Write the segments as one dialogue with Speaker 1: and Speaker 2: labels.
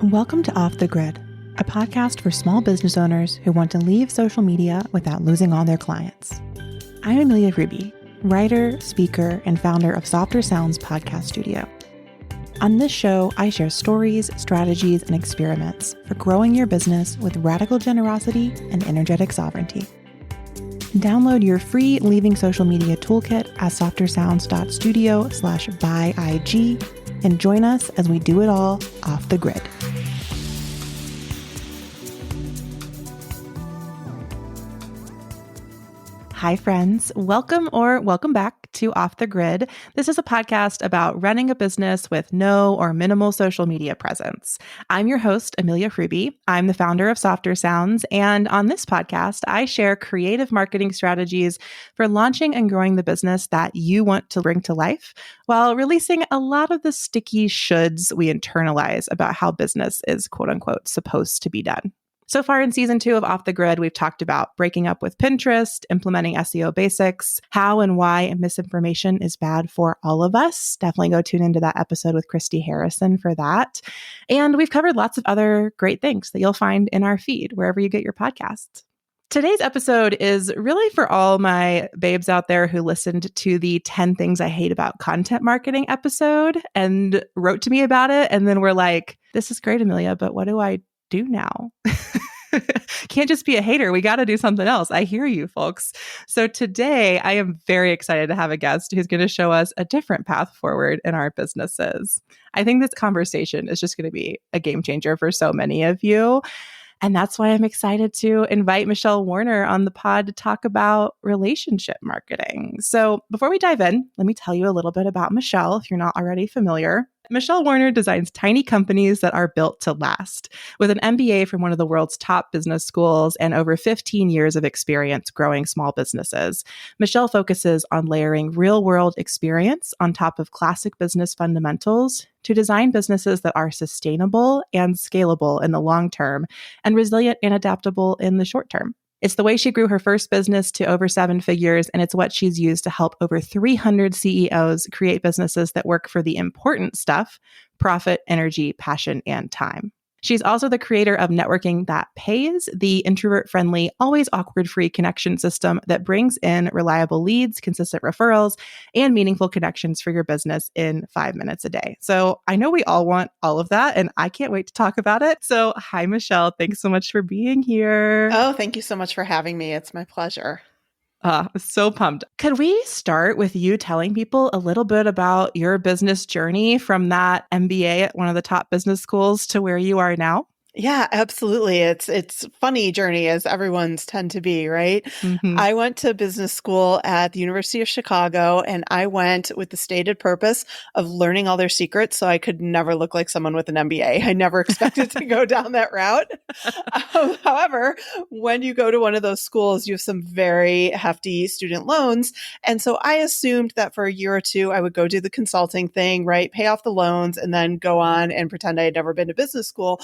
Speaker 1: Welcome to Off the Grid, a podcast for small business owners who want to leave social media without losing all their clients. I'm Amelia Ruby, writer, speaker, and founder of Softer Sounds podcast studio. On this show, I share stories, strategies, and experiments for growing your business with radical generosity and energetic sovereignty. Download your free Leaving Social Media toolkit at softersounds.studio/buyig and join us as we do it all off the grid. Hi, friends. Welcome back to Off the Grid. This is a podcast about running a business with no or minimal social media presence. I'm your host, Amelia Ruby. I'm the founder of Softer Sounds, and on this podcast, I share creative marketing strategies for launching and growing the business that you want to bring to life, while releasing a lot of the sticky shoulds we internalize about how business is quote unquote supposed to be done. So far in season 2 of Off the Grid, we've talked about breaking up with Pinterest, implementing SEO basics, how and why misinformation is bad for all of us. Definitely go tune into that episode with Christy Harrison for that. And we've covered lots of other great things that you'll find in our feed, wherever you get your podcasts. Today's episode is really for all my babes out there who listened to the 10 Things I Hate About Content Marketing episode and wrote to me about it. And then were like, this is great, Amelia, but what do I do now? Can't just be a hater. We got to do something else. I hear you, folks. So today I am very excited to have a guest who's going to show us a different path forward in our businesses. I think this conversation is just going to be a game changer for so many of you. And that's why I'm excited to invite Michelle Warner on the pod to talk about relationship marketing. So before we dive in, let me tell you a little bit about Michelle, if you're not already familiar. Michelle Warner designs tiny companies that are built to last. With an MBA from one of the world's top business schools and over 15 years of experience growing small businesses, Michelle focuses on layering real-world experience on top of classic business fundamentals to design businesses that are sustainable and scalable in the long term and resilient and adaptable in the short term. It's the way she grew her first business to over 7 figures, and it's what she's used to help over 300 CEOs create businesses that work for the important stuff: profit, energy, passion, and time. She's also the creator of Networking That Pays, the introvert-friendly, always awkward-free connection system that brings in reliable leads, consistent referrals, and meaningful connections for your business in 5 minutes a day. So I know we all want all of that, and I can't wait to talk about it. So hi, Michelle. Thanks so much for being here.
Speaker 2: Oh, thank you so much for having me. It's my pleasure.
Speaker 1: So pumped. Could we start with you telling people a little bit about your business journey from that MBA at one of the top business schools to where you are now?
Speaker 2: Yeah, absolutely. It's funny journey, as everyone's tend to be, right?
Speaker 1: Mm-hmm.
Speaker 2: I went to business school at the University of Chicago, and I went with the stated purpose of learning all their secrets so I could never look like someone with an MBA. I never expected to go down that route. However, when you go to one of those schools, you have some very hefty student loans. And so I assumed that for a year or two, I would go do the consulting thing, right? Pay off the loans and then go on and pretend I had never been to business school.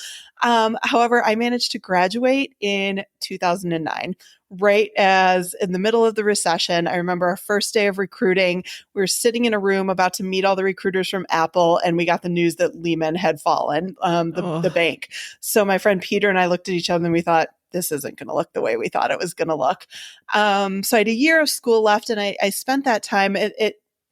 Speaker 2: However, I managed to graduate in 2009, right as in the middle of the recession. I remember our first day of recruiting. We were sitting in a room about to meet all the recruiters from Apple, and we got the news that Lehman had fallen, the bank. So my friend Peter and I looked at each other and we thought, this isn't going to look the way we thought it was going to look. So I had a year of school left, and I spent that time.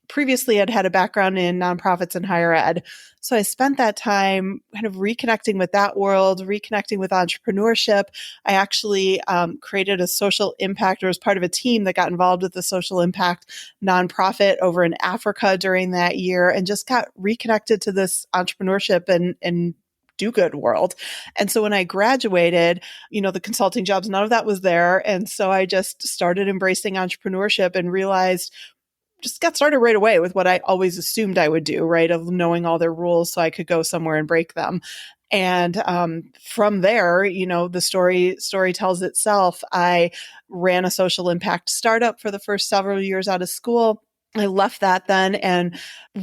Speaker 2: Previously, I'd had a background in nonprofits and higher ed. So I spent that time kind of reconnecting with that world, reconnecting with entrepreneurship. I actually created a social impact, or was part of a team that got involved with the social impact nonprofit over in Africa during that year, and just got reconnected to this entrepreneurship and do-good world. And so when I graduated, the consulting jobs, none of that was there. And so I just started embracing entrepreneurship and realized, just got started right away with what I always assumed I would do, right? Of knowing all their rules so I could go somewhere and break them. And from there, the story tells itself. I ran a social impact startup for the first several years out of school. I left that then and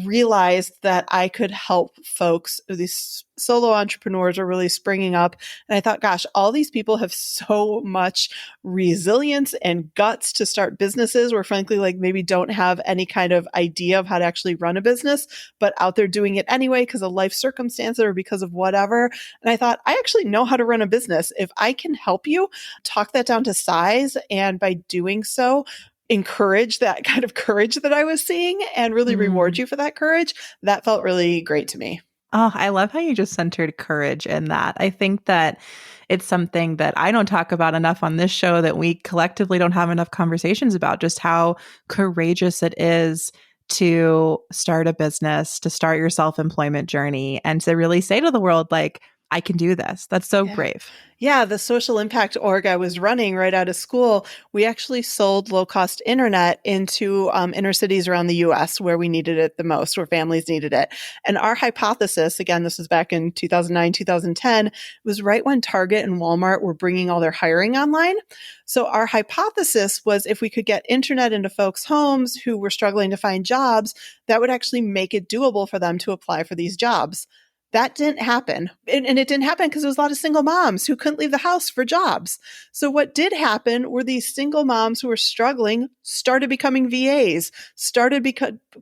Speaker 2: realized that I could help folks. These solo entrepreneurs are really springing up. And I thought, gosh, all these people have so much resilience and guts to start businesses where frankly, like maybe don't have any kind of idea of how to actually run a business, but out there doing it anyway because of life circumstances or because of whatever. And I thought, I actually know how to run a business. If I can help you talk that down to size, and by doing so, encourage that kind of courage that I was seeing and really reward you for that courage, that felt really great to me.
Speaker 1: Oh, I love how you just centered courage in that. I think that it's something that I don't talk about enough on this show, that we collectively don't have enough conversations about, just how courageous it is to start a business, to start your self-employment journey, and to really say to the world, like, I can do this. That's so brave.
Speaker 2: Yeah, the social impact org I was running right out of school, we actually sold low-cost internet into inner cities around the US where we needed it the most, where families needed it. And our hypothesis, again, this was back in 2009, 2010, was right when Target and Walmart were bringing all their hiring online. So our hypothesis was if we could get internet into folks' homes who were struggling to find jobs, that would actually make it doable for them to apply for these jobs. That didn't happen. And it didn't happen because there was a lot of single moms who couldn't leave the house for jobs. So what did happen were these single moms who were struggling started becoming VAs, started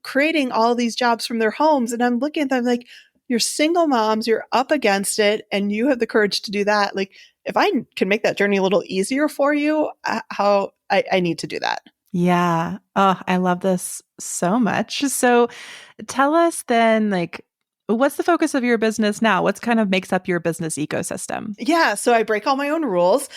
Speaker 2: creating all these jobs from their homes. And I'm looking at them like, you're single moms, you're up against it, and you have the courage to do that. Like, if I can make that journey a little easier for you, how I need to do that.
Speaker 1: Yeah. Oh, I love this so much. So tell us then, like, what's the focus of your business now? What's kind of makes up your business ecosystem?
Speaker 2: Yeah, so I break all my own rules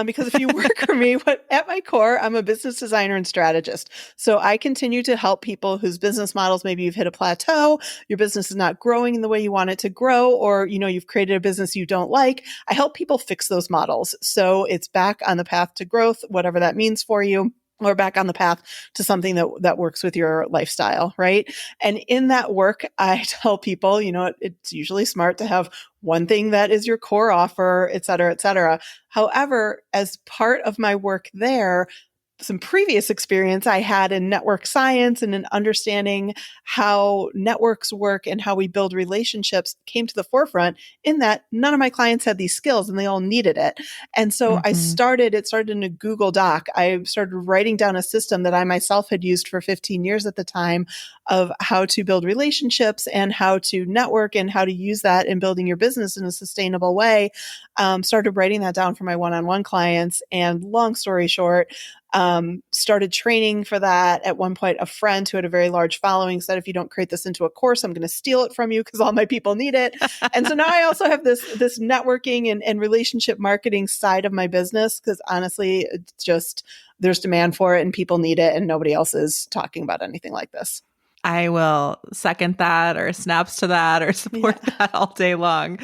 Speaker 2: because if you work for me, at my core, I'm a business designer and strategist. So I continue to help people whose business models, maybe you've hit a plateau, your business is not growing in the way you want it to grow, or you've created a business you don't like. I help people fix those models so it's back on the path to growth, whatever that means for you, or back on the path to something that works with your lifestyle, right? And in that work, I tell people, it's usually smart to have one thing that is your core offer, et cetera, et cetera. However, as part of my work there, some previous experience I had in network science and in understanding how networks work and how we build relationships came to the forefront, in that none of my clients had these skills and they all needed it. And so it started in a Google Doc. I started writing down a system that I myself had used for 15 years at the time of how to build relationships and how to network and how to use that in building your business in a sustainable way. Started writing that down for my one-on-one clients. And long story short, started training for that. At one point, a friend who had a very large following said, if you don't create this into a course, I'm going to steal it from you because all my people need it. And so now I also have this networking and relationship marketing side of my business because honestly, it's just, there's demand for it and people need it and nobody else is talking about anything like this.
Speaker 1: I will second that or snaps to that or support that all day long.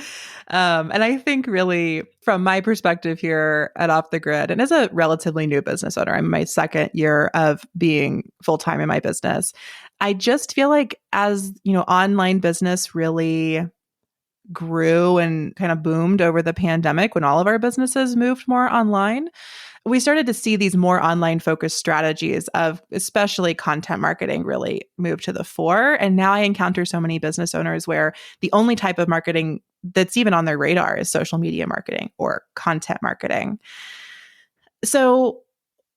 Speaker 1: And I think really from my perspective here at Off the Grid, and as a relatively new business owner, I'm in my second year of being full-time in my business. I just feel like as, online business really grew and kind of boomed over the pandemic when all of our businesses moved more online, we started to see these more online focused strategies of especially content marketing really move to the fore. And now I encounter so many business owners where the only type of marketing that's even on their radar is social media marketing or content marketing. So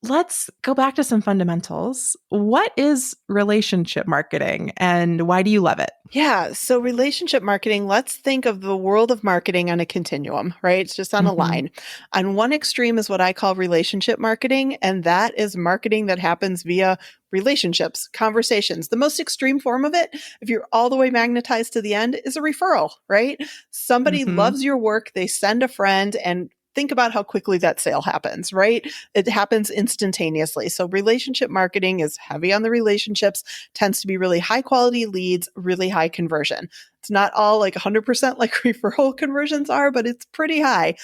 Speaker 1: let's go back to some fundamentals. What is relationship marketing and why do you love it?
Speaker 2: Yeah. So relationship marketing, let's think of the world of marketing on a continuum, right? It's just on a line. On one extreme is what I call relationship marketing, and that is marketing that happens via relationships, conversations. The most extreme form of it, if you're all the way magnetized to the end, is a referral, right? Somebody loves your work, they send a friend, and think about how quickly that sale happens, right? It happens instantaneously. So relationship marketing is heavy on the relationships, tends to be really high quality leads, really high conversion. It's not all like 100% like referral conversions are, but it's pretty high.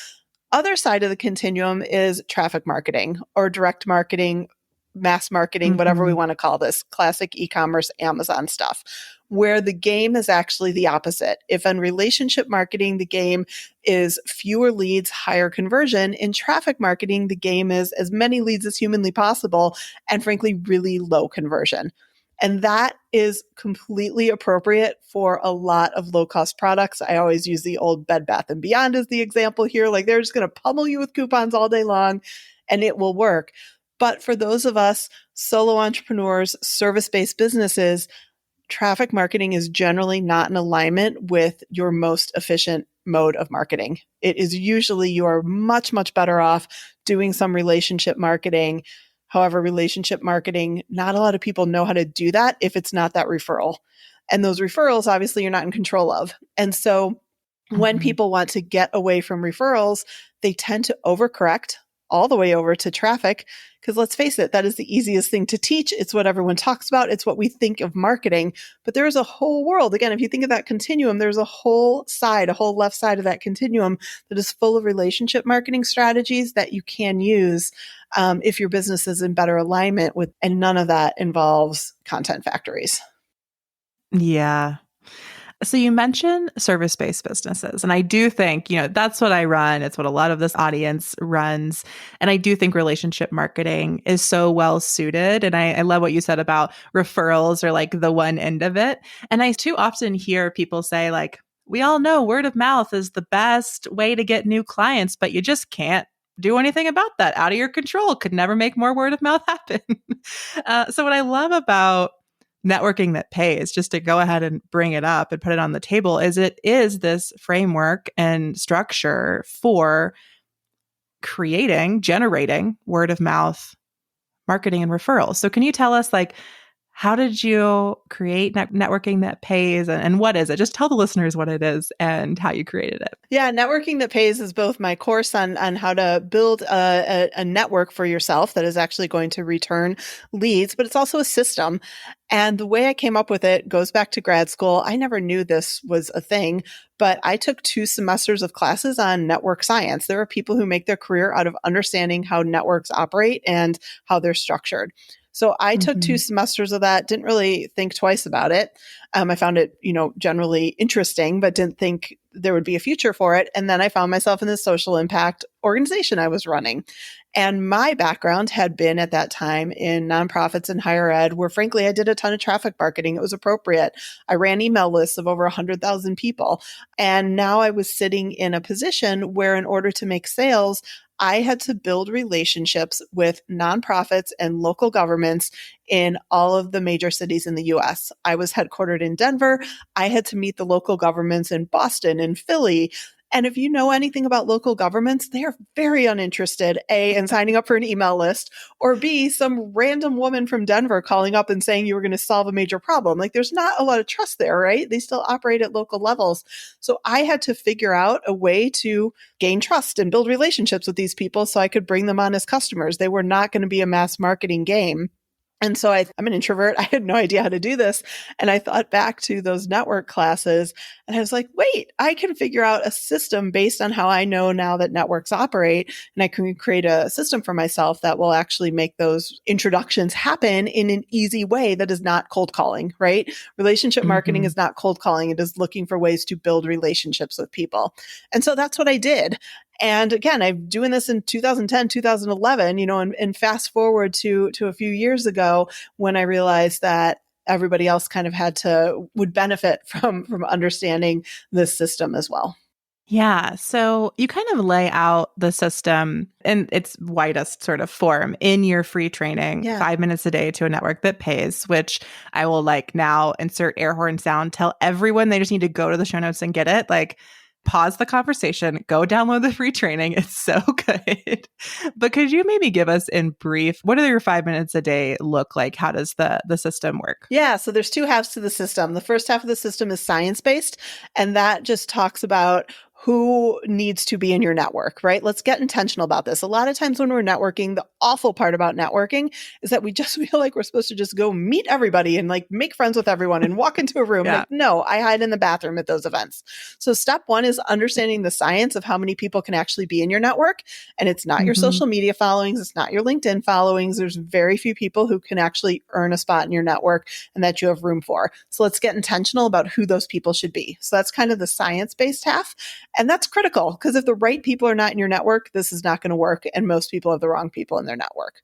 Speaker 2: Other side of the continuum is traffic marketing or direct marketing, mass marketing, whatever we want to call this, classic e-commerce, Amazon stuff, where the game is actually the opposite. If in relationship marketing, the game is fewer leads, higher conversion, in traffic marketing, the game is as many leads as humanly possible and frankly, really low conversion. And that is completely appropriate for a lot of low-cost products. I always use the old Bed Bath & Beyond as the example here. Like they're just going to pummel you with coupons all day long and it will work. But for those of us solo entrepreneurs, service-based businesses, traffic marketing is generally not in alignment with your most efficient mode of marketing. It is usually you are much, much better off doing some relationship marketing. However, relationship marketing, not a lot of people know how to do that if it's not that referral. And those referrals, obviously, you're not in control of. And so when people want to get away from referrals, they tend to overcorrect all the way over to traffic. Because let's face it, that is the easiest thing to teach. It's what everyone talks about. It's what we think of marketing. But there's a whole world. Again, if you think of that continuum, there's a whole side, a whole left side of that continuum that is full of relationship marketing strategies that you can use if your business is in better alignment with, and none of that involves content factories.
Speaker 1: Yeah. So you mentioned service-based businesses, and I do think, that's what I run. It's what a lot of this audience runs. And I do think relationship marketing is so well suited. And I love what you said about referrals or like the one end of it. And I too often hear people say like, we all know word of mouth is the best way to get new clients, but you just can't do anything about that. Out of your control. Could never make more word of mouth happen. So what I love about networking that pays, just to go ahead and bring it up and put it on the table, is it is this framework and structure for generating word of mouth marketing and referrals. So can you tell us, like, how did you create networking that pays, and what is it? Just tell the listeners what it is and how you created it.
Speaker 2: Yeah, networking that pays is both my course on how to build a network for yourself that is actually going to return leads, but it's also a system. And the way I came up with it goes back to grad school. I never knew this was a thing, but I took 2 semesters of classes on network science. There are people who make their career out of understanding how networks operate and how they're structured. So I took 2 semesters of that, didn't really think twice about it. I found it, generally interesting, but didn't think there would be a future for it. And then I found myself in this social impact organization I was running. And my background had been at that time in nonprofits and higher ed, where frankly, I did a ton of traffic marketing. It was appropriate. I ran email lists of over 100,000 people. And now I was sitting in a position where in order to make sales, I had to build relationships with nonprofits and local governments in all of the major cities in the US. I was headquartered in Denver. I had to meet the local governments in Boston and Philly. And if you know anything about local governments, they are very uninterested, A, in signing up for an email list, or B, some random woman from Denver calling up and saying you were going to solve a major problem. Like there's not a lot of trust there, right? They still operate at local levels. So I had to figure out a way to gain trust and build relationships with these people so I could bring them on as customers. They were not going to be a mass marketing game. And so I'm an introvert. I had no idea how to do this. And I thought back to those network classes and I was like, wait, I can figure out a system based on how I know now that networks operate. And I can create a system for myself that will actually make those introductions happen in an easy way that is not cold calling, right? Relationship marketing is not cold calling. It is looking for ways to build relationships with people. And so that's what I did. And again, I'm doing this in 2010, 2011, and fast forward to a few years ago when I realized that everybody else kind of would benefit from understanding this system as well.
Speaker 1: Yeah. So you kind of lay out the system in its widest sort of form in your free training, 5 minutes a day to a network that pays, which I will now insert air horn sound, tell everyone they just need to go to the show notes and get it. Pause the conversation, go download the free training. It's so good. But could you maybe give us in brief, what do your 5 minutes a day look like? How does the system work?
Speaker 2: Yeah. So there's 2 halves to the system. The first half of the system is science-based, and that just talks about who needs to be in your network, right? Let's get intentional about this. A lot of times when we're networking, the awful part about networking is that we just feel like we're supposed to just go meet everybody and make friends with everyone and walk into a room. No, I hide in the bathroom at those events. So step 1 is understanding the science of how many people can actually be in your network. And it's not your social media followings. It's not your LinkedIn followings. There's very few people who can actually earn a spot in your network and that you have room for. So let's get intentional about who those people should be. So that's kind of the science-based half. And that's critical because if the right people are not in your network, this is not going to work. And most people have the wrong people in their network.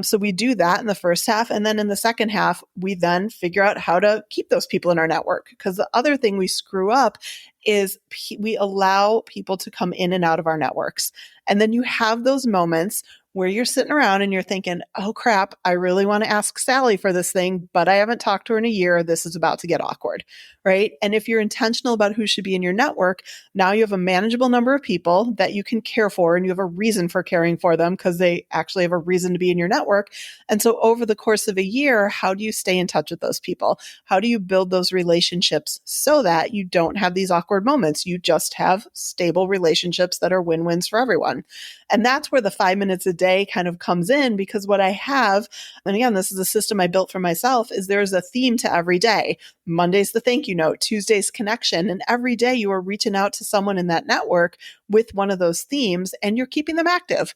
Speaker 2: So we do that in the first half. And then in the second half, we then figure out how to keep those people in our network. Because the other thing we screw up is we allow people to come in and out of our networks. And then you have those moments where you're sitting around and you're thinking, oh crap, I really want to ask Sally for this thing, but I haven't talked to her in a year. This is about to get awkward, right? And if you're intentional about who should be in your network, now you have a manageable number of people that you can care for and you have a reason for caring for them because they actually have a reason to be in your network. And so over the course of a year, how do you stay in touch with those people? How do you build those relationships so that you don't have these awkward moments? You just have stable relationships that are win-wins for everyone. And that's where the 5 minutes a day kind of comes in, because what I have, and again, this is a system I built for myself, is there's a theme to every day. Monday's the thank you note, Tuesday's connection, and every day you are reaching out to someone in that network with one of those themes and you're keeping them active.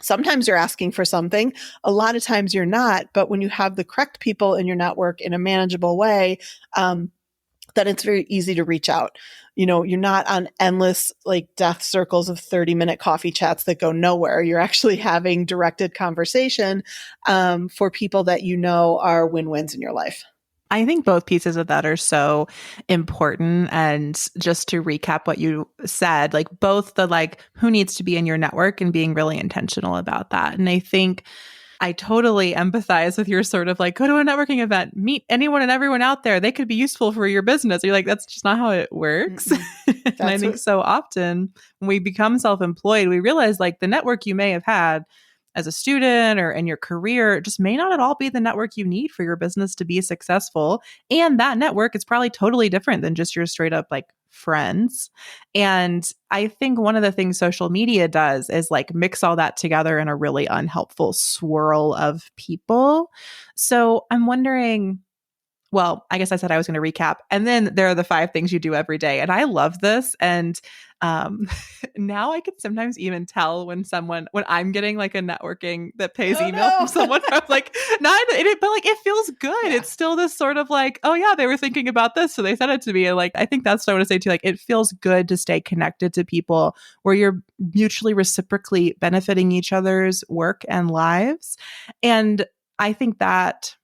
Speaker 2: Sometimes you're asking for something, a lot of times you're not, but when you have the correct people in your network in a manageable way, then it's very easy to reach out. You're not on endless like death circles of 30-minute coffee chats that go nowhere. You're actually having directed conversation for people that you know are win-wins in your life.
Speaker 1: I think both pieces of that are so important. And just to recap what you said, like both the who needs to be in your network and being really intentional about that. And I think I totally empathize with your sort of go to a networking event, meet anyone and everyone out there. They could be useful for your business. You're like, that's just not how it works. And I think so often when we become self-employed, we realize the network you may have had as a student or in your career just may not at all be the network you need for your business to be successful. And that network is probably totally different than just your straight up friends. And I think one of the things social media does is mix all that together in a really unhelpful swirl of people. So I'm wondering, well, I guess I said I was going to recap. And then there are the 5 things you do every day. And I love this. And now I can sometimes even tell when I'm getting a networking that pays email from someone. I'm not in it, but it feels good. Yeah. It's still this sort of oh yeah, they were thinking about this, so they sent it to me. And I think that's what I want to say too. It feels good to stay connected to people where you're mutually reciprocally benefiting each other's work and lives. And I think that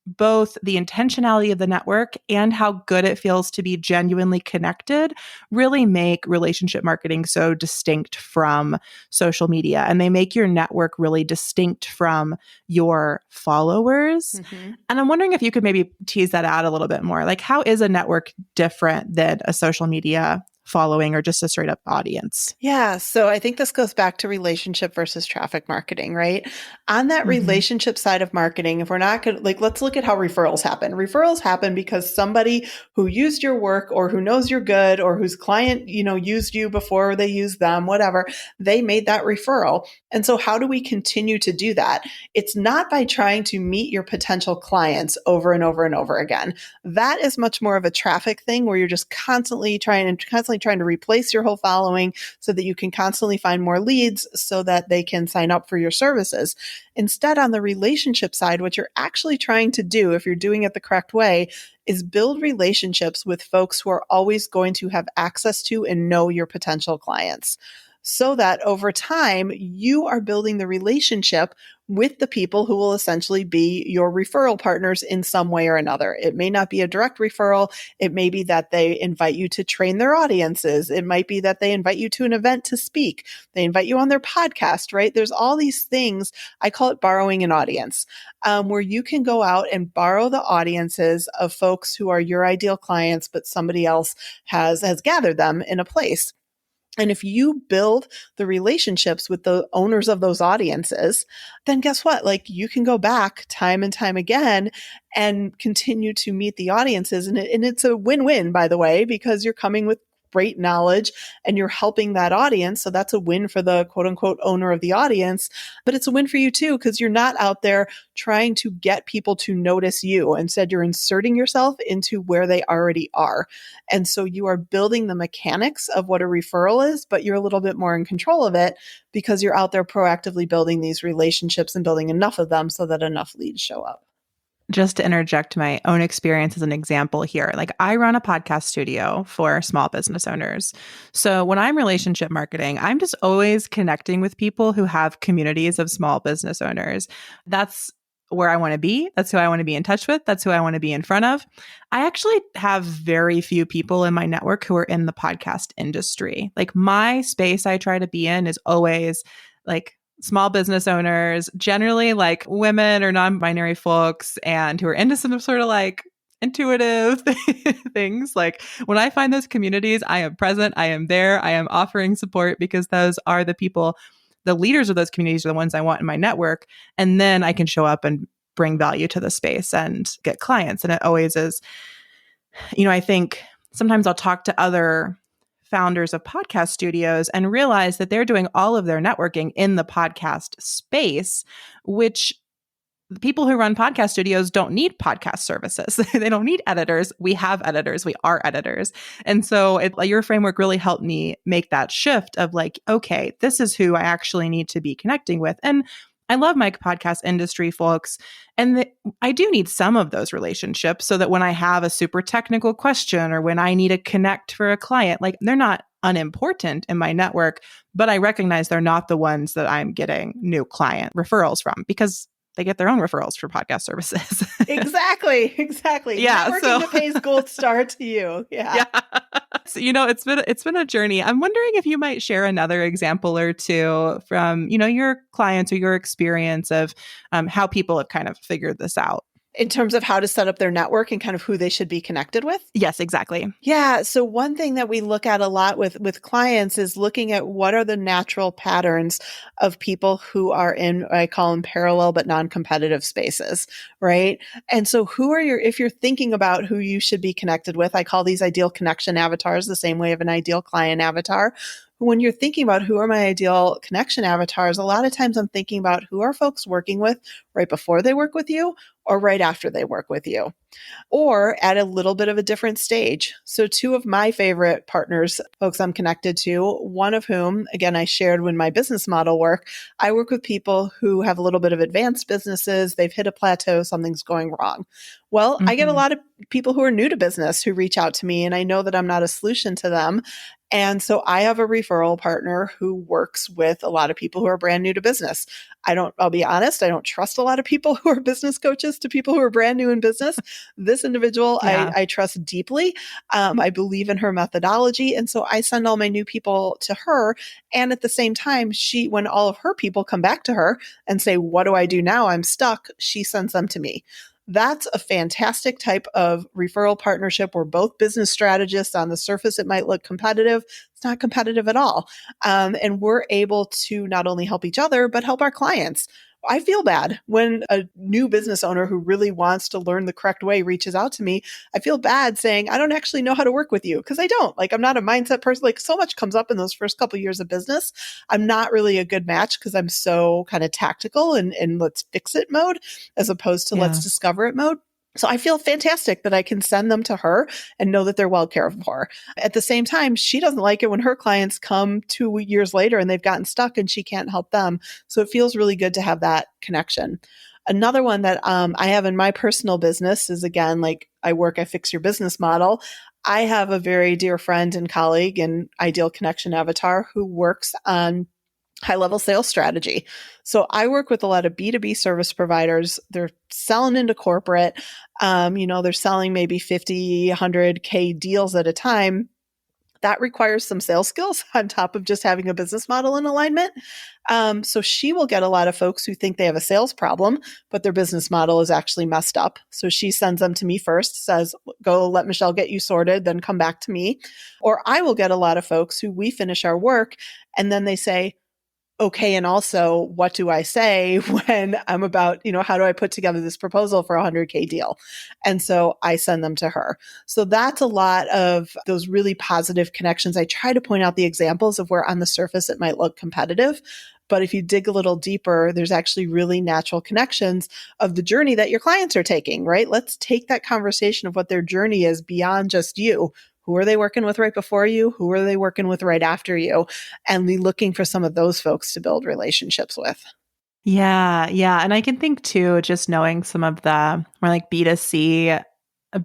Speaker 1: both the intentionality of the network and how good it feels to be genuinely connected really make relationship marketing so distinct from social media. And they make your network really distinct from your followers. Mm-hmm. And I'm wondering if you could maybe tease that out a little bit more. How is a network different than a social media following or just a straight up audience?
Speaker 2: Yeah. So I think this goes back to relationship versus traffic marketing, right? On that relationship side of marketing, if we're not going to let's look at how referrals happen. Referrals happen because somebody who used your work or who knows you're good or whose client, used you before they used them, whatever, they made that referral. And so how do we continue to do that? It's not by trying to meet your potential clients over and over and over again. That is much more of a traffic thing where you're just constantly trying to replace your whole following so that you can constantly find more leads so that they can sign up for your services. Instead, on the relationship side, what you're actually trying to do, if you're doing it the correct way, is build relationships with folks who are always going to have access to and know your potential clients, so that over time, you are building the relationship with the people who will essentially be your referral partners in some way or another. It may not be a direct referral. It may be that they invite you to train their audiences. It might be that they invite you to an event to speak. They invite you on their podcast, right? There's all these things. I call it borrowing an audience, where you can go out and borrow the audiences of folks who are your ideal clients, but somebody else has gathered them in a place. And if you build the relationships with the owners of those audiences, then guess what? You can go back time and time again and continue to meet the audiences. And it's a win-win, by the way, because you're coming with great knowledge and you're helping that audience. So that's a win for the quote unquote owner of the audience, but it's a win for you too, because you're not out there trying to get people to notice you. Instead, you're inserting yourself into where they already are. And so you are building the mechanics of what a referral is, but you're a little bit more in control of it because you're out there proactively building these relationships and building enough of them so that enough leads show up.
Speaker 1: Just to interject my own experience as an example here, like I run a podcast studio for small business owners. So when I'm relationship marketing, I'm just always connecting with people who have communities of small business owners. That's where I want to be. That's who I want to be in touch with. That's who I want to be in front of. I actually have very few people in my network who are in the podcast industry. Like my space I try to be in is always like small business owners, generally like women or non-binary folks, and who are into some sort of like intuitive things. Like when I find those communities, I am present, I am there, I am offering support because those are the people, the leaders of those communities are the ones I want in my network. And then I can show up and bring value to the space and get clients. And it always is, I think sometimes I'll talk to other founders of podcast studios and realize that they're doing all of their networking in the podcast space, which the people who run podcast studios don't need podcast services. They don't need editors. We have editors. We are editors. And so your framework really helped me make that shift of like, okay, this is who I actually need to be connecting with. And I love my podcast industry folks. And I do need some of those relationships so that when I have a super technical question or when I need to connect for a client, like they're not unimportant in my network, but I recognize they're not the ones that I'm getting new client referrals from because they get their own referrals for podcast services.
Speaker 2: Exactly.
Speaker 1: Yeah.
Speaker 2: Networking that pays gold star to you. Yeah.
Speaker 1: So, it's been a journey. I'm wondering if you might share another example or two from, your clients or your experience of how people have kind of figured this out.
Speaker 2: In terms of how to set up their network and kind of who they should be connected with?
Speaker 1: Yes, exactly.
Speaker 2: Yeah. So one thing that we look at a lot with clients is looking at what are the natural patterns of people who are in, I call them parallel but non-competitive spaces, right? And so if you're thinking about who you should be connected with, I call these ideal connection avatars the same way of an ideal client avatar. When you're thinking about who are my ideal connection avatars, a lot of times I'm thinking about who are folks working with right before they work with you or right after they work with you, or at a little bit of a different stage. So two of my favorite partners, folks I'm connected to, one of whom, again, I shared when my business model work, I work with people who have a little bit of advanced businesses. They've hit a plateau, something's going wrong. Well, I get a lot of people who are new to business who reach out to me, and I know that I'm not a solution to them. And so I have a referral partner who works with a lot of people who are brand new to business. I'll be honest, I don't trust a lot of people who are business coaches to people who are brand new in business. This individual, yeah. I trust deeply. I believe in her methodology. And so I send all my new people to her. And at the same time, when all of her people come back to her and say, what do I do now? I'm stuck. She sends them to me. That's a fantastic type of referral partnership. We're both business strategists. On the surface, it might look competitive. It's not competitive at all. And we're able to not only help each other, but help our clients. I feel bad when a new business owner who really wants to learn the correct way reaches out to me. I feel bad saying, I don't actually know how to work with you, because I don't. Like, I'm not a mindset person. Like, so much comes up in those first couple of years of business. I'm not really a good match because I'm so kind of tactical and let's fix it mode as opposed to let's discover it mode. So I feel fantastic that I can send them to her and know that they're well cared for. At the same time, she doesn't like it when her clients come 2 years later and they've gotten stuck and she can't help them. So it feels really good to have that connection. Another one that I have in my personal business is, again, like I fix your business model. I have a very dear friend and colleague and ideal connection avatar who works on high-level sales strategy. So I work with a lot of B2B service providers. They're selling into corporate. They're selling maybe 50, 100K deals at a time. That requires some sales skills on top of just having a business model in alignment. So she will get a lot of folks who think they have a sales problem, but their business model is actually messed up. So she sends them to me first, says, go let Michelle get you sorted, then come back to me. Or I will get a lot of folks who we finish our work and then they say, okay, and also, what do I say when I'm about, how do I put together this proposal for a 100K deal? And so I send them to her. So that's a lot of those really positive connections. I try to point out the examples of where on the surface it might look competitive. But if you dig a little deeper, there's actually really natural connections of the journey that your clients are taking, right? Let's take that conversation of what their journey is beyond just you. Who are they working with right before you? Who are they working with right after you? And be looking for some of those folks to build relationships with.
Speaker 1: Yeah. Yeah. And I can think too, just knowing some of the more like B2C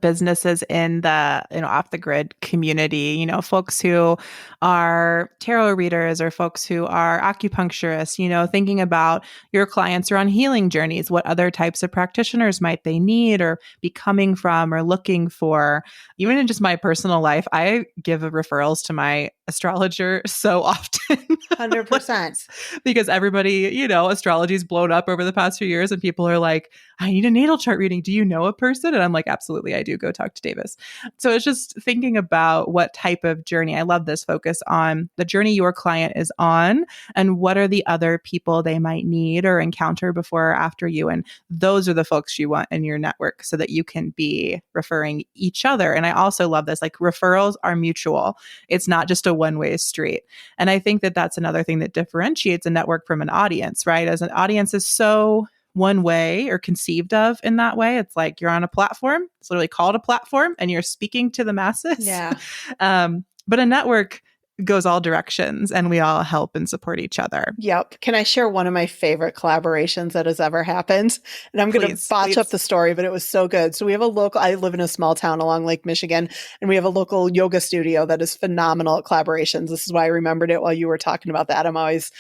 Speaker 1: businesses in the, off the grid community, folks who are tarot readers or folks who are acupuncturists, thinking about your clients are on healing journeys, what other types of practitioners might they need or be coming from or looking for. Even in just my personal life, I give referrals to my astrologer so often.
Speaker 2: 100%.
Speaker 1: Because everybody, astrology's blown up over the past few years and people are like, I need a natal chart reading. Do you know a person? And I'm like, absolutely, I do. Go talk to Davis. So it's just thinking about what type of journey. I love this focus on the journey your client is on and what are the other people they might need or encounter before or after you. And those are the folks you want in your network so that you can be referring each other. And I also love this, like referrals are mutual. It's not just a one-way street. And I think that that's another thing that differentiates a network from an audience, right? As an audience is so one way or conceived of in that way. It's like you're on a platform. It's literally called a platform and you're speaking to the masses.
Speaker 2: Yeah.
Speaker 1: But a network goes all directions and we all help and support each other.
Speaker 2: Yep. Can I share one of my favorite collaborations that has ever happened? And I'm going to botch up the story, but it was so good. So we have I live in a small town along Lake Michigan, and we have a local yoga studio that is phenomenal at collaborations. This is why I remembered it while you were talking about that. I'm always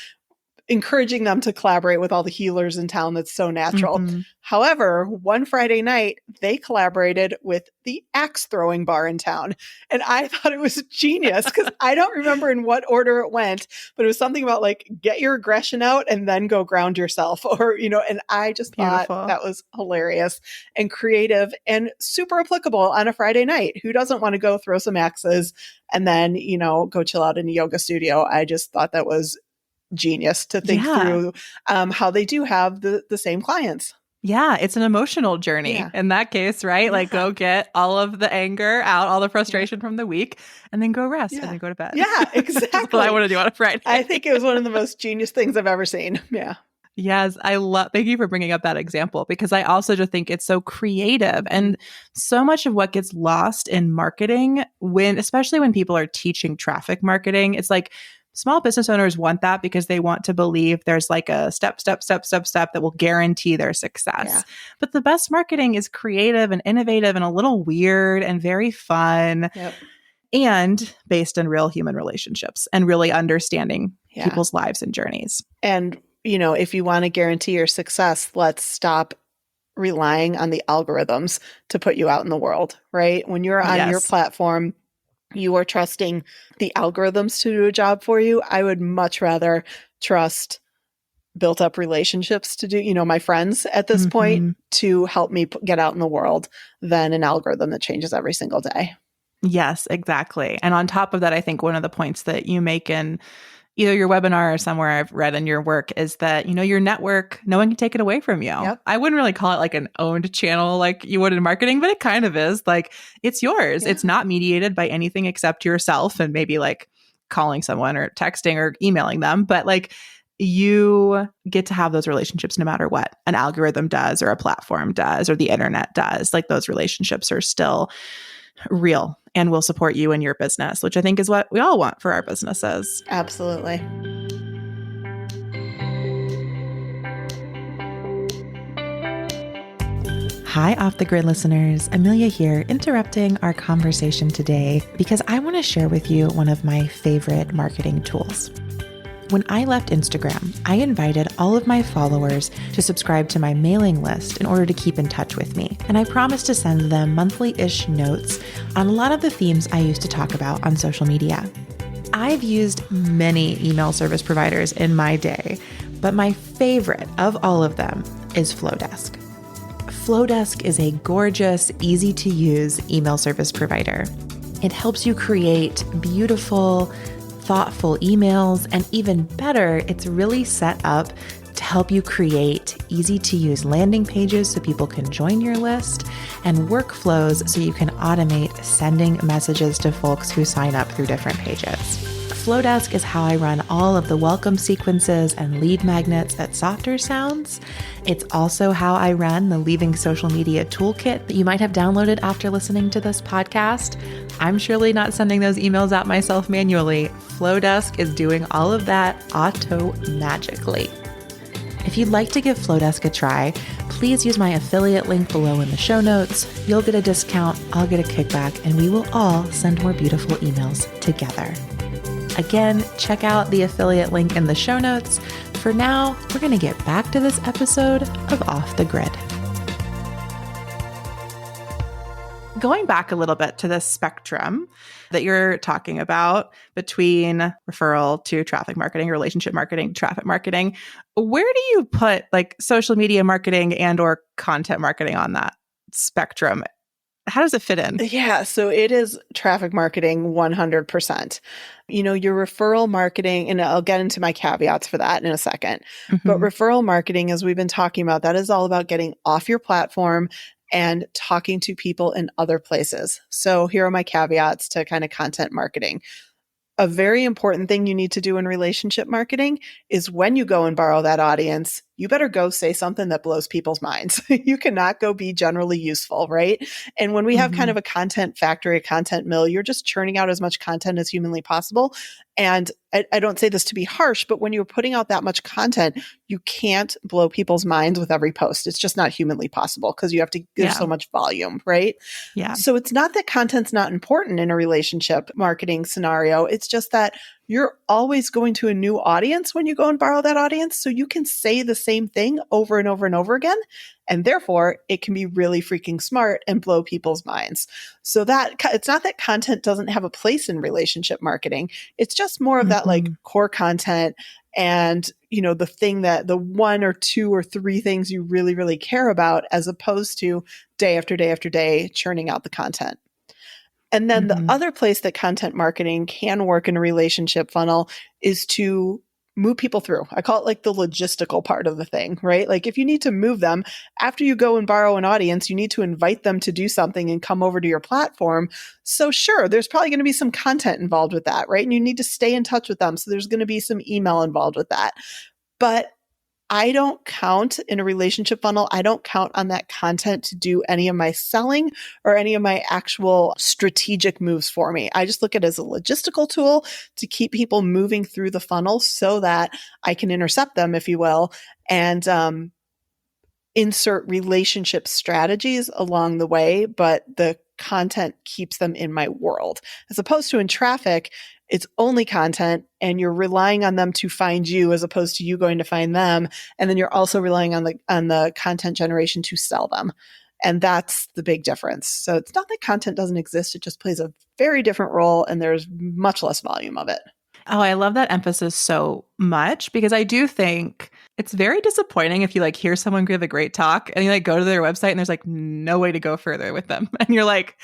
Speaker 2: encouraging them to collaborate with all the healers in town. That's so natural. Mm-hmm. However, one Friday night, they collaborated with the axe throwing bar in town. And I thought it was genius because I don't remember in what order it went, but it was something about like, get your aggression out and then go ground yourself or, and I just thought that was hilarious and creative and super applicable on a Friday night. Who doesn't want to go throw some axes and then, go chill out in a yoga studio? I just thought that was genius to think through how they do have the same clients.
Speaker 1: Yeah, it's an emotional journey in that case, right? Yeah. Like go get all of the anger out, all the frustration from the week, and then go rest and then go to bed.
Speaker 2: Yeah, exactly.
Speaker 1: That's what I want to do on a Friday.
Speaker 2: I think it was one of the most genius things I've ever seen. Yeah.
Speaker 1: Yes, thank you for bringing up that example because I also just think it's so creative and so much of what gets lost in marketing especially when people are teaching traffic marketing, it's like small business owners want that because they want to believe there's like a step that will guarantee their success. Yeah. But the best marketing is creative and innovative and a little weird and very fun and based in real human relationships and really understanding people's lives and journeys.
Speaker 2: And, if you want to guarantee your success, let's stop relying on the algorithms to put you out in the world, right? When you're on your platform, you are trusting the algorithms to do a job for you. I would much rather trust built up relationships to do, my friends at this point to help me get out in the world than an algorithm that changes every single day.
Speaker 1: Yes, exactly. And on top of that, I think one of the points that you make in either your webinar or somewhere I've read in your work is that, your network, no one can take it away from you. Yep. I wouldn't really call it like an owned channel like you would in marketing, but it kind of is. Like it's yours. Yeah. It's not mediated by anything except yourself and maybe like calling someone or texting or emailing them. But like you get to have those relationships no matter what an algorithm does or a platform does or the internet does. Like those relationships are still real and will support you in your business, which I think is what we all want for our businesses.
Speaker 2: Absolutely.
Speaker 1: Hi, Off the Grid listeners. Amelia here, interrupting our conversation today because I want to share with you one of my favorite marketing tools. When I left Instagram, I invited all of my followers to subscribe to my mailing list in order to keep in touch with me. And I promised to send them monthly-ish notes on a lot of the themes I used to talk about on social media. I've used many email service providers in my day, but my favorite of all of them is Flowdesk. Flowdesk is a gorgeous, easy-to-use email service provider. It helps you create beautiful, thoughtful emails, and even better, it's really set up to help you create easy-to-use landing pages so people can join your list and workflows so you can automate sending messages to folks who sign up through different pages. Flowdesk is how I run all of the welcome sequences and lead magnets at Softer Sounds. It's also how I run the Leaving Social Media toolkit that you might have downloaded after listening to this podcast. I'm surely not sending those emails out myself manually. Flowdesk is doing all of that auto-magically. If you'd like to give Flowdesk a try, please use my affiliate link below in the show notes. You'll get a discount, I'll get a kickback, and we will all send more beautiful emails together. Again, check out the affiliate link in the show notes. For now, we're going to get back to this episode of Off the Grid. Going back a little bit to this spectrum that you're talking about between referral to traffic marketing, relationship marketing, traffic marketing, where do you put like social media marketing and or content marketing on that spectrum? How does it fit in?
Speaker 2: Yeah, so it is traffic marketing 100%. Your referral marketing, and I'll get into my caveats for that in a second. But referral marketing, as we've been talking about, that is all about getting off your platform and talking to people in other places. So here are my caveats to kind of content marketing. A very important thing you need to do in relationship marketing is when you go and borrow that audience, you better go say something that blows people's minds. You cannot go be generally useful, right? And when we have kind of a content factory, a content mill, you're just churning out as much content as humanly possible. And I don't say this to be harsh, but when you're putting out that much content, you can't blow people's minds with every post. It's just not humanly possible because you have to give so much volume, right?
Speaker 1: Yeah.
Speaker 2: So it's not that content's not important in a relationship marketing scenario. It's just that you're always going to a new audience when you go and borrow that audience. So you can say the same thing over and over and over again. And therefore, it can be really freaking smart and blow people's minds. So that it's not that content doesn't have a place in relationship marketing. It's just more of that like core content and, the thing that the one or two or three things you really, really care about, as opposed to day after day after day churning out the content. And then the other place that content marketing can work in a relationship funnel is to move people through. I call it like the logistical part of the thing, right? Like if you need to move them after you go and borrow an audience, you need to invite them to do something and come over to your platform. So sure, there's probably going to be some content involved with that, right? And you need to stay in touch with them. So there's going to be some email involved with that. But I don't count in a relationship funnel. I don't count on that content to do any of my selling or any of my actual strategic moves for me. I just look at it as a logistical tool to keep people moving through the funnel so that I can intercept them, if you will, and insert relationship strategies along the way. But the content keeps them in my world, as opposed to in traffic. It's only content and you're relying on them to find you as opposed to you going to find them. And then you're also relying on the content generation to sell them. And that's the big difference. So it's not that content doesn't exist. It just plays a very different role and there's much less volume of it.
Speaker 1: Oh, I love that emphasis so much because I do think it's very disappointing if you like hear someone give a great talk and you like go to their website and there's like no way to go further with them. And you're like,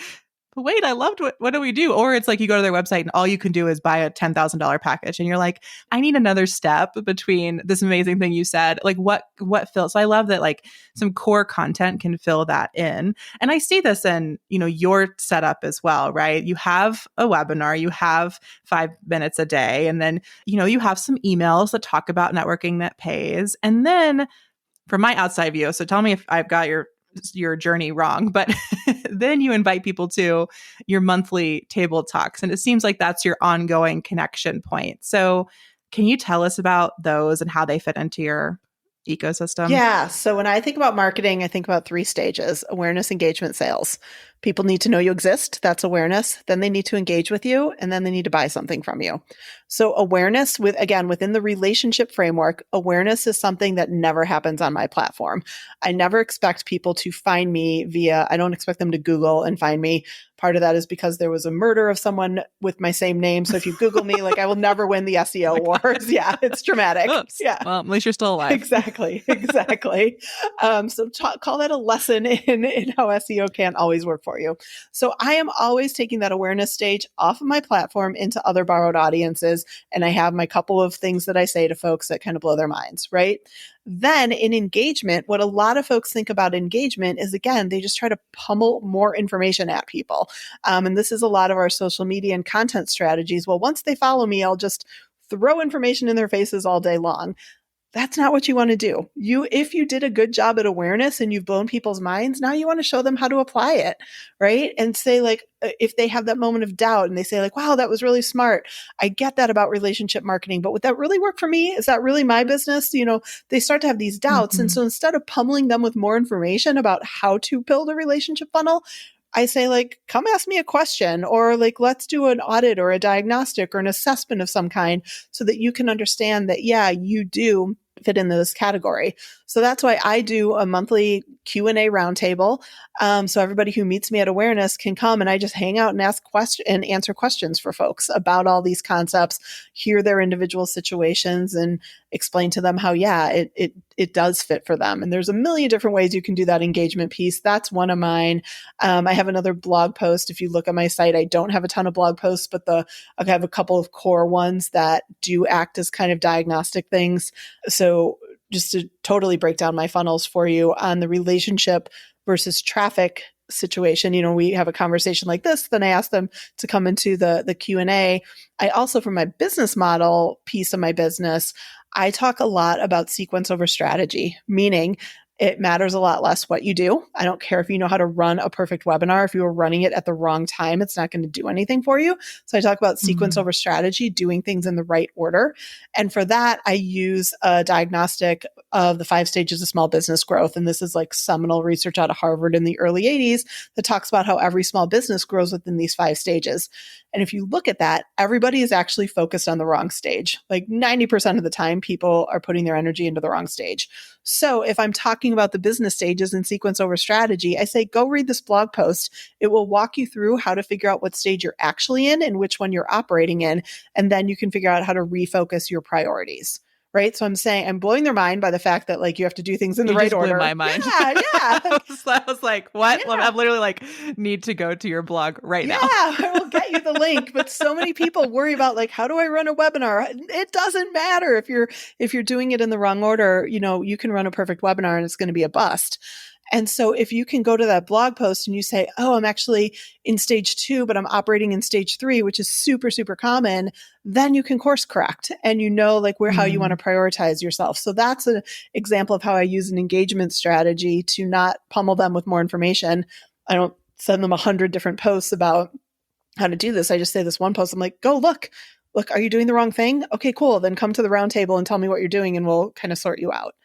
Speaker 1: but wait, I loved what do we do? Or it's like you go to their website and all you can do is buy a $10,000 package. And you're like, I need another step between this amazing thing you said. Like what fills? So I love that like some core content can fill that in. And I see this in, your setup as well, right? You have a webinar, you have 5 minutes a day. And then, you have some emails that talk about networking that pays. And then from my outside view, so tell me if I've got your journey wrong, but then you invite people to your monthly table talks. And it seems like that's your ongoing connection point. So can you tell us about those and how they fit into your ecosystem?
Speaker 2: Yeah. So when I think about marketing, I think about 3 stages: awareness, engagement, sales. People need to know you exist. That's awareness. Then they need to engage with you, and then they need to buy something from you. So awareness, within the relationship framework, awareness is something that never happens on my platform. I never expect people to find me I don't expect them to Google and find me. Part of that is because there was a murder of someone with my same name. So if you Google me, like I will never win the SEO wars. Yeah, it's dramatic.
Speaker 1: Oops.
Speaker 2: Yeah.
Speaker 1: Well, at least you're still alive.
Speaker 2: Exactly. So call that a lesson in how SEO can't always work for you. So I am always taking that awareness stage off of my platform into other borrowed audiences. And I have my couple of things that I say to folks that kind of blow their minds, right? Then in engagement, what a lot of folks think about engagement is, again, they just try to pummel more information at people. And this is a lot of our social media and content strategies. Well, once they follow me, I'll just throw information in their faces all day long. That's not what you want to do. If you did a good job at awareness and you've blown people's minds, now you want to show them how to apply it, right? And say like, if they have that moment of doubt and they say like, wow, that was really smart. I get that about relationship marketing, but would that really work for me? Is that really my business? They start to have these doubts. And so instead of pummeling them with more information about how to build a relationship funnel, I say like, come ask me a question, or like, let's do an audit or a diagnostic or an assessment of some kind so that you can understand that, yeah, you do fit in this category. So that's why I do a monthly Q&A roundtable. So everybody who meets me at Awareness can come, and I just hang out and ask questions and answer questions for folks about all these concepts, hear their individual situations, and explain to them how, yeah, it does fit for them. And there's a million different ways you can do that engagement piece. That's one of mine. I have another blog post. If you look at my site, I don't have a ton of blog posts, but I have a couple of core ones that do act as kind of diagnostic things. So just to totally break down my funnels for you on the relationship versus traffic situation, we have a conversation like this, then I ask them to come into the Q&A. I also, for my business model piece of my business, I talk a lot about sequence over strategy, meaning it matters a lot less what you do. I don't care if you know how to run a perfect webinar. If you are running it at the wrong time, it's not going to do anything for you. So I talk about sequence over strategy, doing things in the right order. And for that, I use a diagnostic of the 5 stages of small business growth. And this is like seminal research out of Harvard in the early 80s that talks about how every small business grows within these 5 stages. And if you look at that, everybody is actually focused on the wrong stage. Like 90% of the time, people are putting their energy into the wrong stage. So if I'm talking about the business stages and sequence over strategy, I say, go read this blog post. It will walk you through how to figure out what stage you're actually in and which one you're operating in. And then you can figure out how to refocus your priorities. Right. So I'm blowing their mind by the fact that like you have to do things in the right order.
Speaker 1: Blew my mind.
Speaker 2: Yeah.
Speaker 1: I was like, what?
Speaker 2: Yeah.
Speaker 1: I'm literally like, need to go to your blog right now.
Speaker 2: Yeah, I will get you the link. But so many people worry about like, how do I run a webinar? It doesn't matter if you're doing it in the wrong order. You can run a perfect webinar and it's going to be a bust. And so if you can go to that blog post and you say, oh, I'm actually in stage 2, but I'm operating in stage 3, which is super, super common, then you can course correct and like how you want to prioritize yourself. So that's an example of how I use an engagement strategy to not pummel them with more information. I don't send them 100 different posts about how to do this. I just say this one post, I'm like, go look, are you doing the wrong thing? Okay, cool. Then come to the round table and tell me what you're doing and we'll kind of sort you out.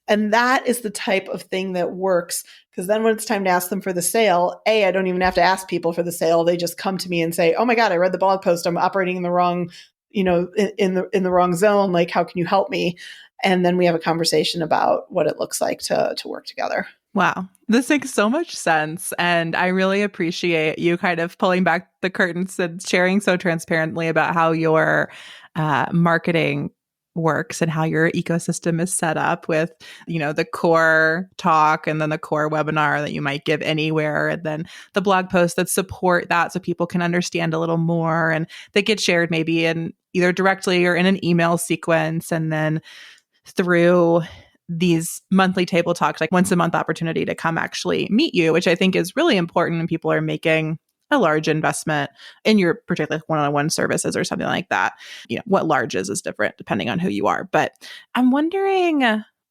Speaker 2: And that is the type of thing that works, because then when it's time to ask them for the sale, I don't even have to ask people for the sale. They just come to me and say, oh my God, I read the blog post. I'm operating in the wrong, in the wrong zone. Like, how can you help me? And then we have a conversation about what it looks like to work together.
Speaker 1: Wow. This makes so much sense. And I really appreciate you kind of pulling back the curtains and sharing so transparently about how your marketing works and how your ecosystem is set up with, the core talk and then the core webinar that you might give anywhere. And then the blog posts that support that so people can understand a little more and that get shared maybe in either directly or in an email sequence. And then through these monthly table talks, like once a month opportunity to come actually meet you, which I think is really important when people are making a large investment in your particular one-on-one services or something like that. What large is different depending on who you are. But I'm wondering,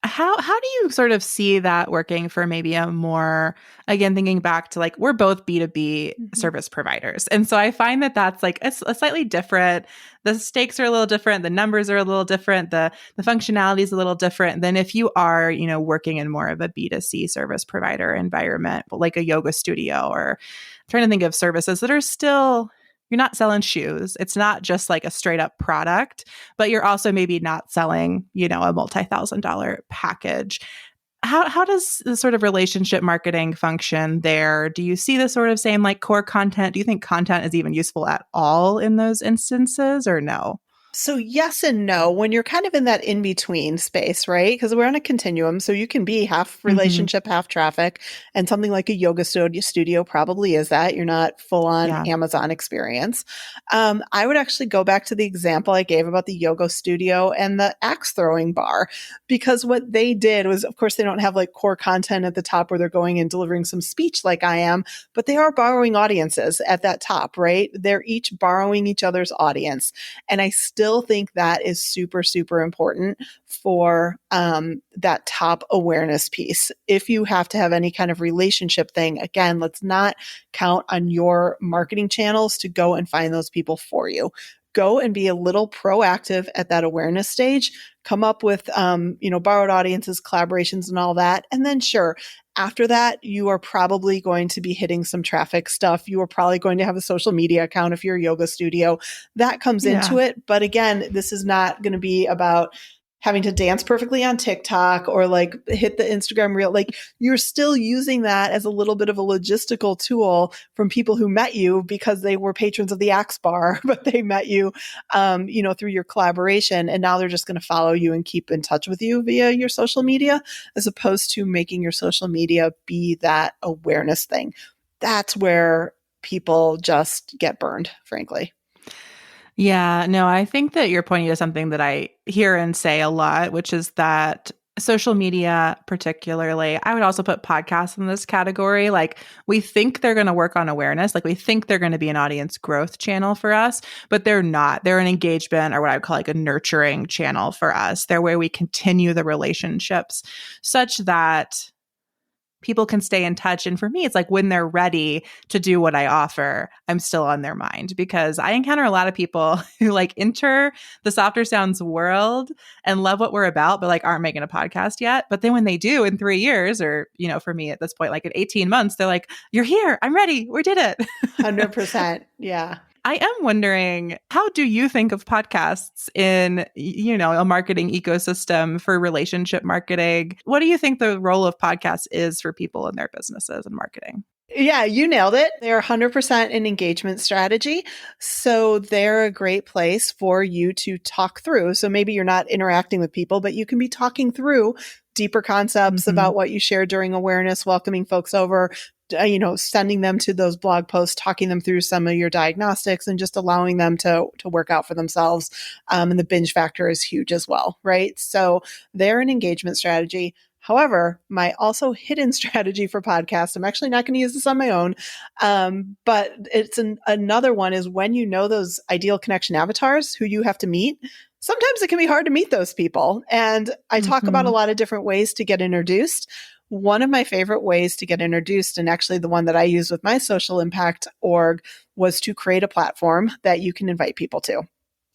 Speaker 1: how do you sort of see that working for maybe a more, again, thinking back to like, we're both B2B service providers. And so I find that that's like a slightly different, the stakes are a little different, the numbers are a little different, the functionality is a little different than if you are, working in more of a B2C service provider environment, like a yoga studio, or I'm trying to think of services that are still, you're not selling shoes. It's not just like a straight up product, but you're also maybe not selling, a multi-$1,000 package. How does the sort of relationship marketing function there? Do you see the sort of same like core content? Do you think content is even useful at all in those instances or no?
Speaker 2: So yes and no, when you're kind of in that in-between space, right? Because we're on a continuum. So you can be half relationship, half traffic. And something like a yoga studio probably is that. You're not full on Amazon experience. I would actually go back to the example I gave about the yoga studio and the axe throwing bar, because what they did was, of course, they don't have like core content at the top where they're going and delivering some speech like I am, but they are borrowing audiences at that top, right? They're each borrowing each other's audience. And I still still think that is super, super important for that top awareness piece. If you have to have any kind of relationship thing, again, let's not count on your marketing channels to go and find those people for you. Go and be a little proactive at that awareness stage. Come up with, borrowed audiences, collaborations, and all that. And then sure, after that, you are probably going to be hitting some traffic stuff. You are probably going to have a social media account if you're a yoga studio. That comes into it. But again, this is not going to be about having to dance perfectly on TikTok or like hit the Instagram reel. Like you're still using that as a little bit of a logistical tool from people who met you because they were patrons of the Axe Bar, but they met you, through your collaboration. And now they're just going to follow you and keep in touch with you via your social media, as opposed to making your social media be that awareness thing. That's where people just get burned, frankly.
Speaker 1: Yeah, no, I think that you're pointing to something that I hear and say a lot, which is that social media, particularly, I would also put podcasts in this category. Like we think they're going to work on awareness. Like we think they're going to be an audience growth channel for us, but they're not. They're an engagement or what I would call like a nurturing channel for us. They're where we continue the relationships such that people can stay in touch. And for me, it's like when they're ready to do what I offer, I'm still on their mind, because I encounter a lot of people who like enter the Softer Sounds world and love what we're about, but like aren't making a podcast yet. But then when they do in 3 years, or, for me at this point, like in 18 months, they're like, you're here, I'm ready, we did it.
Speaker 2: 100%. Yeah.
Speaker 1: I am wondering, how do you think of podcasts in, a marketing ecosystem for relationship marketing? What do you think the role of podcasts is for people in their businesses and marketing?
Speaker 2: Yeah, you nailed it. They're 100% an engagement strategy. So they're a great place for you to talk through. So maybe you're not interacting with people, but you can be talking through deeper concepts about what you shared during awareness, welcoming folks over, sending them to those blog posts, talking them through some of your diagnostics, and just allowing them to work out for themselves. And the binge factor is huge as well, right? So they're an engagement strategy. However, my also hidden strategy for podcasts, I'm actually not going to use this on my own, but it's another one is when you know those ideal connection avatars who you have to meet. Sometimes it can be hard to meet those people. And I talk about a lot of different ways to get introduced. One of my favorite ways to get introduced, and actually the one that I use with my social impact org, was to create a platform that you can invite people to.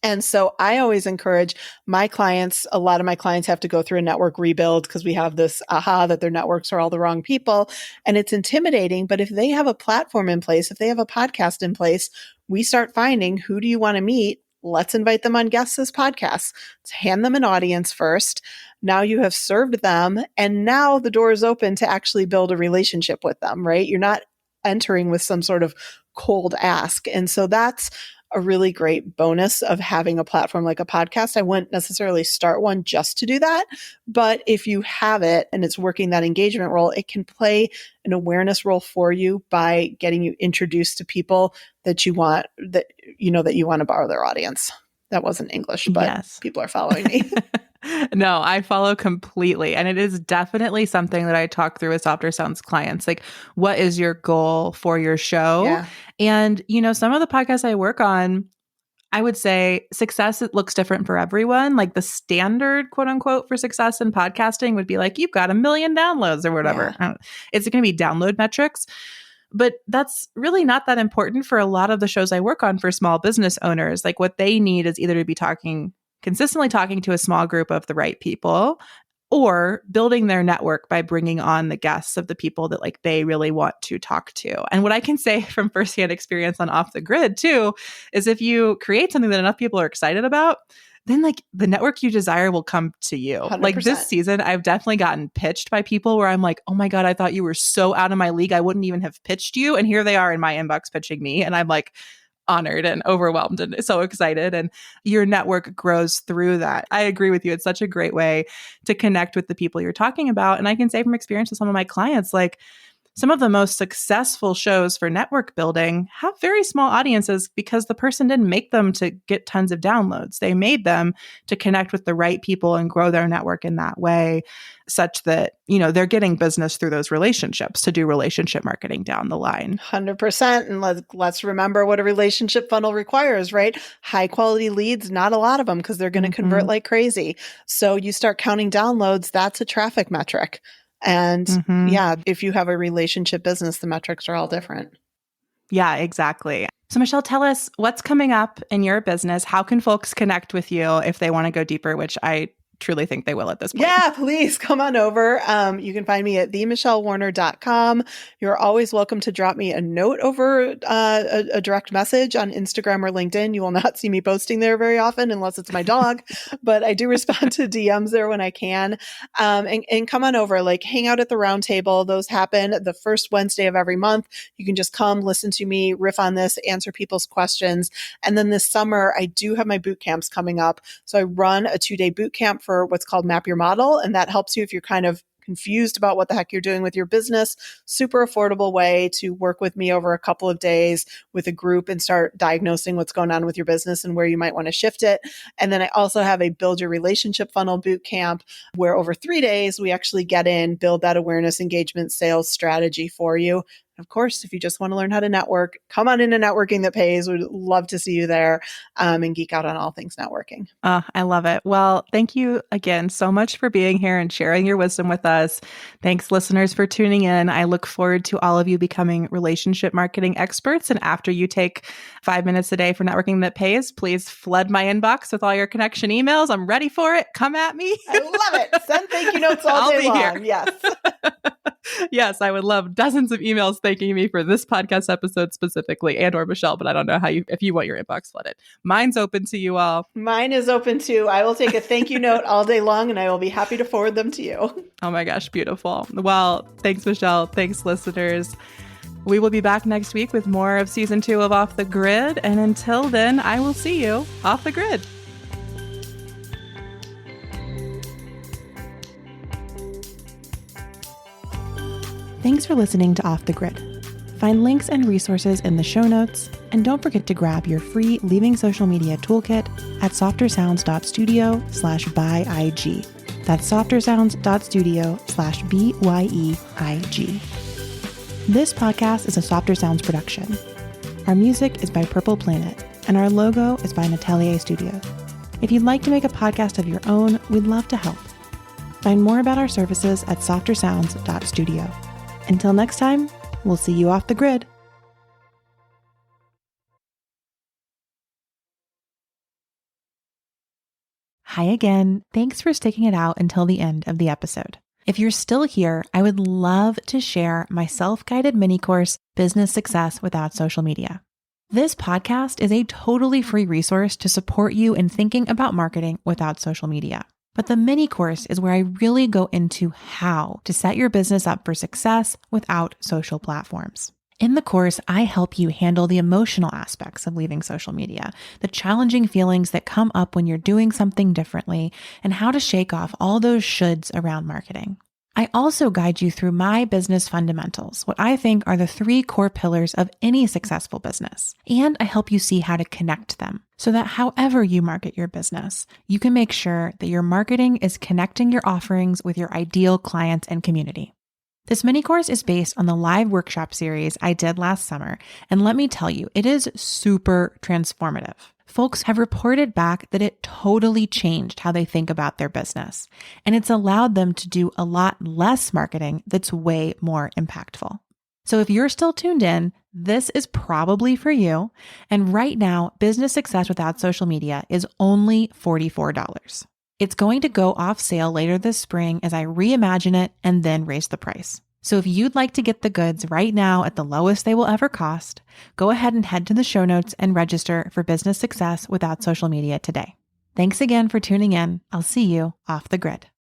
Speaker 2: And so I always encourage my clients, a lot of my clients have to go through a network rebuild because we have this that their networks are all the wrong people. And it's intimidating. But if they have a platform in place, if they have a podcast in place, we start finding, who do you want to meet? Let's invite them on guests as podcasts. Let's hand them an audience first. Now you have served them. And now the door is open to actually build a relationship with them, right? You're not entering with some sort of cold ask. And so that's a really great bonus of having a platform like a podcast. I wouldn't necessarily start one just to do that, but if you have it and it's working that engagement role, it can play an awareness role for you by getting you introduced to people that you want, that you want to borrow their audience. That wasn't English, but yes. People are following me.
Speaker 1: No, I follow completely. And it is definitely something that I talk through with Softer Sounds clients. Like, what is your goal for your show?
Speaker 2: Yeah.
Speaker 1: And, some of the podcasts I work on, I would say success, it looks different for everyone. Like the standard, quote unquote, for success in podcasting would be like, you've got 1 million downloads or whatever. Yeah. It's going to be download metrics. But that's really not that important for a lot of the shows I work on for small business owners. Like what they need is either to be consistently talking to a small group of the right people, or building their network by bringing on the guests of the people that like they really want to talk to. And what I can say from firsthand experience on Off the Grid too, is if you create something that enough people are excited about, then like the network you desire will come to you.
Speaker 2: 100%.
Speaker 1: Like this season, I've definitely gotten pitched by people where I'm like, oh my God, I thought you were so out of my league. I wouldn't even have pitched you. And here they are in my inbox pitching me. And I'm like, honored and overwhelmed and so excited. And your network grows through that. I agree with you. It's such a great way to connect with the people you're talking about. And I can say from experience with some of my clients, like Some of the most successful shows for network building have very small audiences because the person didn't make them to get tons of downloads. They made them to connect with the right people and grow their network in that way, such that, they're getting business through those relationships to do relationship marketing down the line.
Speaker 2: 100%. And let's remember what a relationship funnel requires, right? High quality leads, not a lot of them because they're going to convert like crazy. So you start counting downloads, that's a traffic metric. And yeah, if you have a relationship business, the metrics are all different.
Speaker 1: Yeah, exactly. So Michelle, tell us what's coming up in your business. How can folks connect with you if they want to go deeper, which I truly think they will at this point.
Speaker 2: Yeah, please come on over. You can find me at themichellewarner.com. You're always welcome to drop me a note over a direct message on Instagram or LinkedIn. You will not see me posting there very often unless it's my dog, but I do respond to DMs there when I can. And come on over, hang out at the round table. Those happen the first Wednesday of every month. You can just come listen to me riff on this, answer people's questions. And then this summer, I do have my boot camps coming up. So I run a 2-day boot camp for what's called Map Your Model. And that helps you if you're kind of confused about what the heck you're doing with your business. Super affordable way to work with me over a couple of days with a group and start diagnosing what's going on with your business and where you might want to shift it. And then I also have a Build Your Relationship Funnel boot camp where over 3 days, we actually get in, build that awareness, engagement, sales strategy for you. Of course, if you just want to learn how to network, come on into Networking That Pays. We'd love to see you there and geek out on all things networking.
Speaker 1: I love it. Well, thank you again so much for being here and sharing your wisdom with us. Thanks, listeners, for tuning in. I look forward to all of you becoming relationship marketing experts. And after you take 5 minutes a day for Networking That Pays, please flood my inbox with all your connection emails. I'm ready for it. Come at me.
Speaker 2: I love it. Send thank you notes all day long. Here. Yes.
Speaker 1: Yes, I would love dozens of emails thanking me for this podcast episode specifically, and or Michelle, but I don't know if you want your inbox flooded. Mine's open to you all.
Speaker 2: Mine is open too. I will take a thank you note all day long and I will be happy to forward them to you.
Speaker 1: Oh my gosh, beautiful. Well, thanks, Michelle. Thanks, listeners. We will be back next week with more of season 2 of Off the Grid. And until then, I will see you off the grid. Thanks for listening to Off the Grid. Find links and resources in the show notes, and don't forget to grab your free Leaving Social Media Toolkit at softersounds.studio/byeig. That's softersounds.studio/byeig. This podcast is a Softer Sounds production. Our music is by Purple Planet, and our logo is by Natelier Studios. If you'd like to make a podcast of your own, we'd love to help. Find more about our services at softersounds.studio. Until next time, we'll see you off the grid. Hi again. Thanks for sticking it out until the end of the episode. If you're still here, I would love to share my self-guided mini course, Business Success Without Social Media. This podcast is a totally free resource to support you in thinking about marketing without social media. But the mini course is where I really go into how to set your business up for success without social platforms. In the course, I help you handle the emotional aspects of leaving social media, the challenging feelings that come up when you're doing something differently, and how to shake off all those shoulds around marketing. I also guide you through my business fundamentals, what I think are the 3 core pillars of any successful business. And I help you see how to connect them so that however you market your business, you can make sure that your marketing is connecting your offerings with your ideal clients and community. This mini course is based on the live workshop series I did last summer, and let me tell you, it is super transformative. Folks have reported back that it totally changed how they think about their business, and it's allowed them to do a lot less marketing that's way more impactful. So if you're still tuned in, this is probably for you. And right now, Business Success Without Social Media is only $44. It's going to go off sale later this spring as I reimagine it and then raise the price. So if you'd like to get the goods right now at the lowest they will ever cost, go ahead and head to the show notes and register for Business Success Without Social Media today. Thanks again for tuning in. I'll see you off the grid.